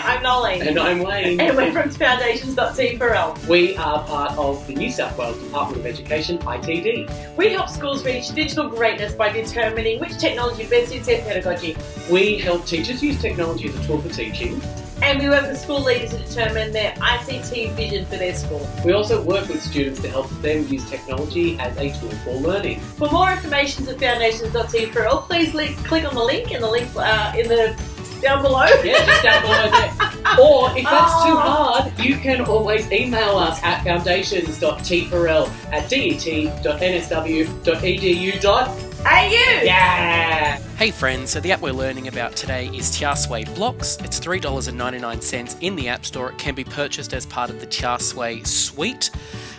I'm Noelene. And I'm Wayne. And we're from Foundations.T4L. We are part of the New South Wales Department of Education, ITD. We help schools reach digital greatness by determining which technology best suits their pedagogy. We help teachers use technology as a tool for teaching. And we work with school leaders to determine their ICT vision for their school. We also work with students to help them use technology as a tool for learning. For more information at Foundations.T4L, please click on the link in the down below. Yeah, just down below there. Or if that's too hard, you can always email us at foundations.t4l@det.nsw.edu.au. Yeah! Hey friends, so the app we're learning about today is Tayasui Blocks. It's $3.99 in the App Store. It can be purchased as part of the Tayasui suite.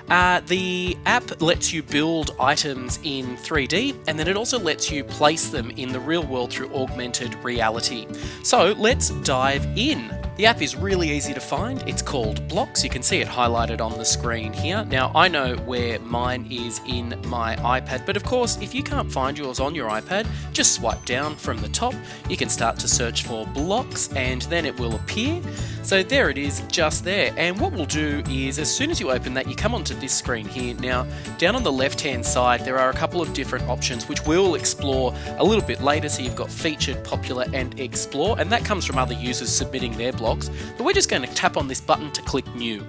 The app lets you build items in 3D, and then it also lets you place them in the real world through augmented reality. So let's dive in. The app is really easy to find. It's called Blocks. You can see it highlighted on the screen here. Now, I know where mine is in my iPad, but of course, if you can't find yours on your iPad, just swipe down from the top. You can start to search for Blocks, and then it will appear. So there it is, just there. And what we'll do is, as soon as you open that, you come onto this screen here. Now, down on the left-hand side, there are a couple of different options, which we'll explore a little bit later. So you've got Featured, Popular, and Explore, and that comes from other users submitting their blocks. But we're just going to tap on this button to click New.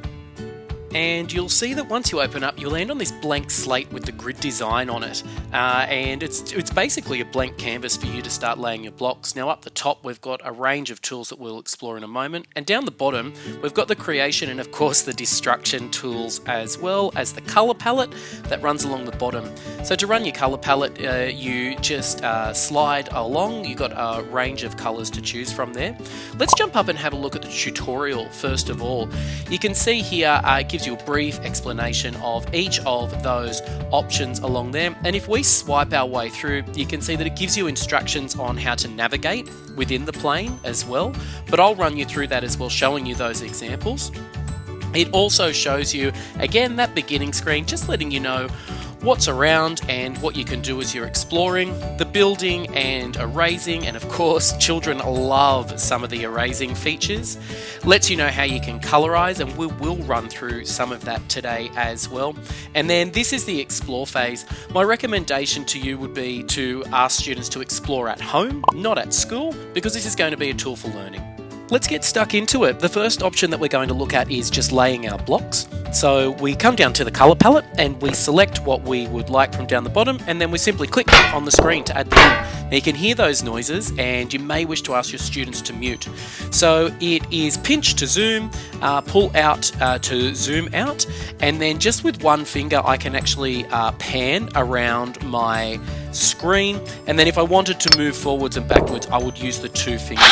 And you'll see that once you open up, you'll land on this blank slate with the grid design on it. And it's basically a blank canvas for you to start laying your blocks. Now up the top, we've got a range of tools that we'll explore in a moment. And down the bottom, we've got the creation and of course the destruction tools, as well as the color palette that runs along the bottom. So to run your color palette, you just slide along. You've got a range of colors to choose from there. Let's jump up and have a look at the tutorial first of all. You can see here, it gives you a brief explanation of each of those options along there, and if we swipe our way through, you can see that it gives you instructions on how to navigate within the plane as well, but I'll run you through that as well, showing you those examples. It also shows you again that beginning screen, just letting you know what's around and what you can do as you're exploring, the building and erasing, and of course children love some of the erasing features. Lets you know how you can colorize, and we will run through some of that today as well. And then this is the explore phase. My recommendation to you would be to ask students to explore at home, not at school, because this is going to be a tool for learning. Let's get stuck into it. The first option that we're going to look at is just laying our blocks. So we come down to the color palette and we select what we would like from down the bottom, and then we simply click on the screen to add them in. Now you can hear those noises, and you may wish to ask your students to mute. So it is pinch to zoom, pull out to zoom out, and then just with one finger I can actually pan around my screen, and then if I wanted to move forwards and backwards I would use the two fingers.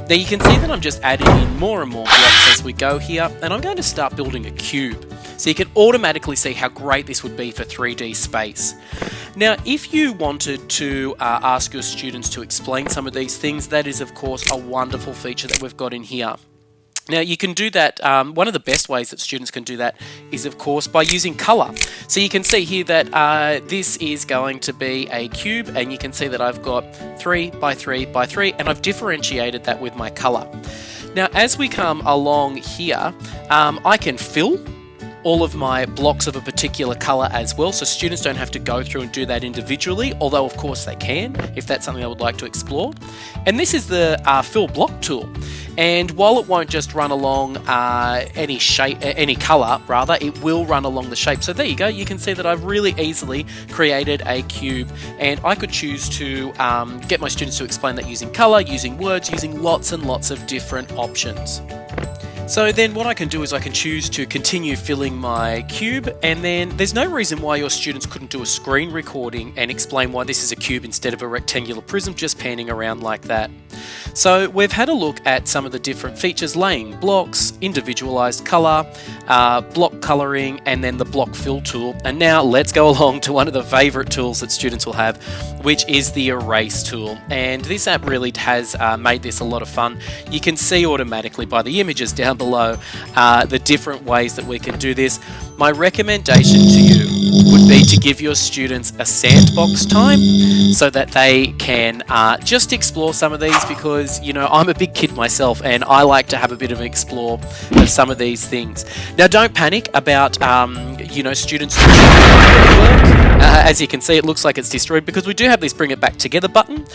Now you can see that I'm just adding in more and more blocks as we go here, and I'm going to start building a cube. So you can automatically see how great this would be for 3D space. Now if you wanted to ask your students to explain some of these things, that is of course a wonderful feature that we've got in here. Now you can do that, one of the best ways that students can do that is of course by using colour. So you can see here that this is going to be a cube, and you can see that I've got 3 by 3 by 3, and I've differentiated that with my colour. Now as we come along here, I can fill all of my blocks of a particular colour as well, so students don't have to go through and do that individually, although of course they can if that's something they would like to explore. And this is the fill block tool, and while it won't just run along any shape, any colour rather, it will run along the shape. So there you go, you can see that I've really easily created a cube, and I could choose to get my students to explain that using colour, using words, using lots and lots of different options. So then what I can do is I can choose to continue filling my cube, and then there's no reason why your students couldn't do a screen recording and explain why this is a cube instead of a rectangular prism, just panning around like that. So we've had a look at some of the different features: laying blocks, individualized color, block coloring, and then the block fill tool. And now let's go along to one of the favorite tools that students will have, which is the erase tool. And this app really has made this a lot of fun. You can see automatically by the images down below the different ways that we can do this. My recommendation to you would be to give your students a sandbox time so that they can just explore some of these, because, you know, I'm a big kid myself and I like to have a bit of an explore of some of these things. Now, don't panic about, you know, students doing their work. As you can see, it looks like it's destroyed because we do have this bring it back together button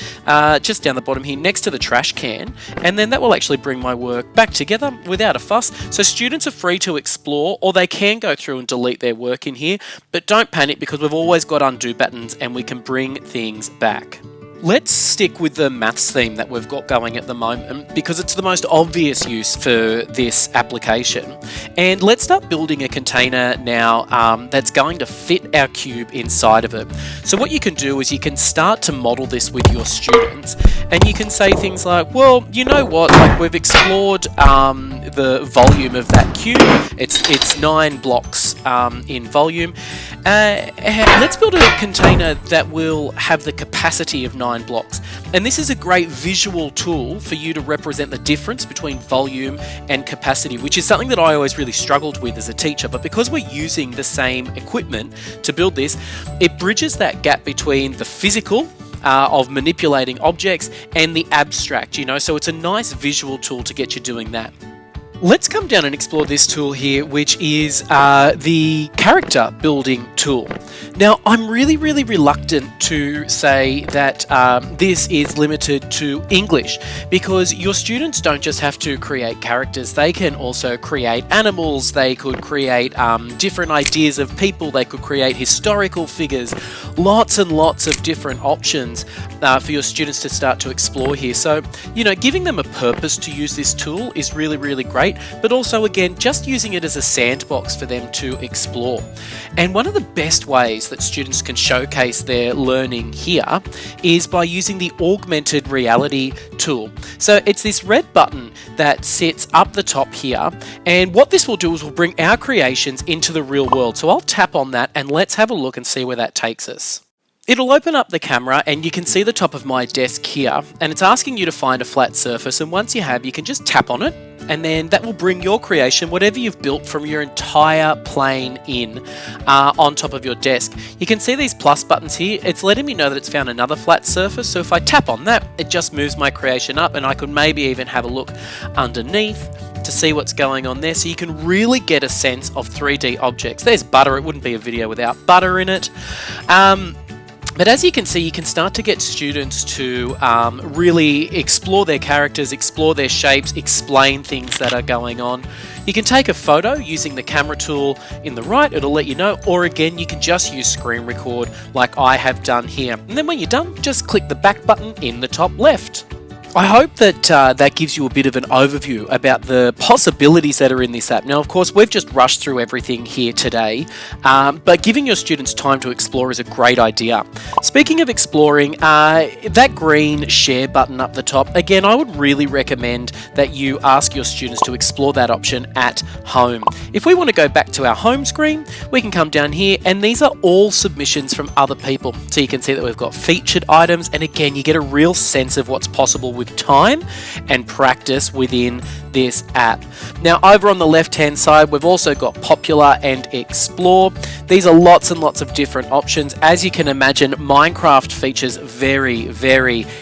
just down the bottom here next to the trash can, and then that will actually bring my work back together without a fuss. So students are free to explore, or they can go through and delete their work in here, but don't panic because we've always got undo buttons and we can bring things back. Let's stick with the maths theme that we've got going at the moment because it's the most obvious use for this application. And let's start building a container now that's going to fit our cube inside of it. So what you can do is you can start to model this with your students, and you can say things like, well, you know what, like we've explored the volume of that cube. It's 9 blocks in volume. Let's build a container that will have the capacity of 9 blocks. And this is a great visual tool for you to represent the difference between volume and capacity, which is something that I always really struggled with as a teacher. But because we're using the same equipment to build this, it bridges that gap between the physical of manipulating objects and the abstract, you know, so it's a nice visual tool to get you doing that. Let's come down and explore this tool here, which is the character building tool. Now, I'm really reluctant to say that this is limited to English, because your students don't just have to create characters, they can also create animals, they could create different ideas of people, they could create historical figures, lots and lots of different options for your students to start to explore here. So, you know, giving them a purpose to use this tool is really great, but also, again, just using it as a sandbox for them to explore. And one of the best ways that students can showcase their learning here is by using the augmented reality tool. So it's this red button that sits up the top here, and what this will do is will bring our creations into the real world. So I'll tap on that and let's have a look and see where that takes us. It'll open up the camera and you can see the top of my desk here, and it's asking you to find a flat surface, and once you have, you can just tap on it, and then that will bring your creation, whatever you've built from your entire plane in on top of your desk. You can see these plus buttons here. It's letting me know that it's found another flat surface, so if I tap on that, it just moves my creation up, and I could maybe even have a look underneath to see what's going on there, so you can really get a sense of 3D objects. There's butter. It wouldn't be a video without butter in it. But as you can see, you can start to get students to really explore their characters, explore their shapes, explain things that are going on. You can take a photo using the camera tool in the right, it'll let you know, or again, you can just use screen record like I have done here. And then when you're done, just click the back button in the top left. I hope that that gives you a bit of an overview about the possibilities that are in this app. Now, of course, we've just rushed through everything here today, but giving your students time to explore is a great idea. Speaking of exploring, that green share button up the top, again, I would really recommend that you ask your students to explore that option at home. If we want to go back to our home screen, we can come down here, and these are all submissions from other people. So you can see that we've got featured items, and again, you get a real sense of what's possible with time and practice within this app. Now, over on the left hand side, we've also got popular and explore. These are lots and lots of different options. As you can imagine, Minecraft features very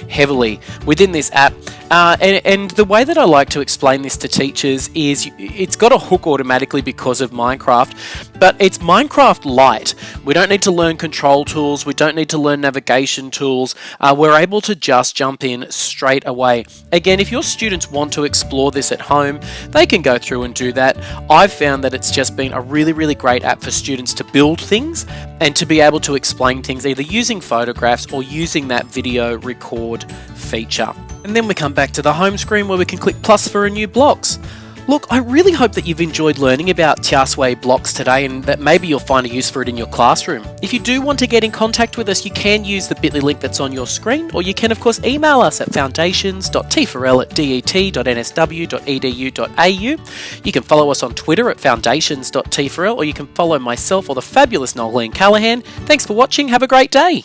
heavily within this app. And the way that I like to explain this to teachers is it's got a hook automatically because of Minecraft, but it's Minecraft Lite. We don't need to learn control tools, we don't need to learn navigation tools, we're able to just jump in straight away. Again, if your students want to explore this at home, they can go through and do that. I've found that it's just been a really great app for students to build things and to be able to explain things either using photographs or using that video record feature. And then we come back to the home screen where we can click plus for a new blocks. Look, I really hope that you've enjoyed learning about Tayasui Blocks today, and that maybe you'll find a use for it in your classroom. If you do want to get in contact with us, you can use the bit.ly link that's on your screen, or you can of course email us at foundations.tforl@det.nsw.edu.au. You can follow us on Twitter at foundations.tforl, or you can follow myself or the fabulous Noelene Callaghan. Thanks for watching, have a great day.